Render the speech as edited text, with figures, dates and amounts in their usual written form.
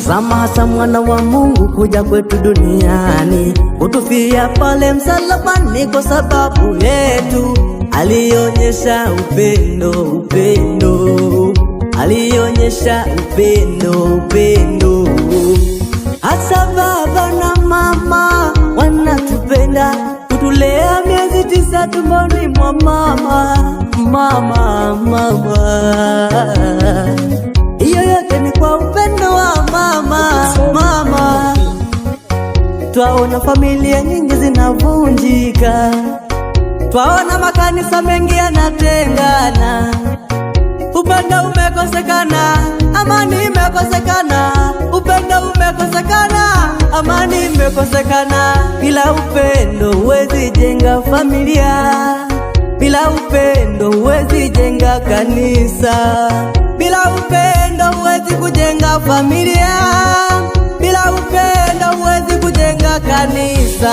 Tazama hasa mwana wa Mungu kuja kwetu duniani, kutufia pale msalabani kwa sababu yetu. Alionyesha upendo, upendo, alionyesha upendo, upendo. Hasa baba na mama wanatupenda, kutulea miezi 9 tumboni mwa mama. Iyo yote ni kwa upendo wa mama. Twaona familia nyingi zinavunjika, twaona makanisa mengi yanatengana. Upendo umekosekana, amani imekosekana. Upendo umekosekana, amani imekosekana. Bila upendo huwezi jenga familia, bila upendo huwezi jenga kanisa, bila upendo huwezi kujenga familia, bila upendo huwezi kujenga kanisa.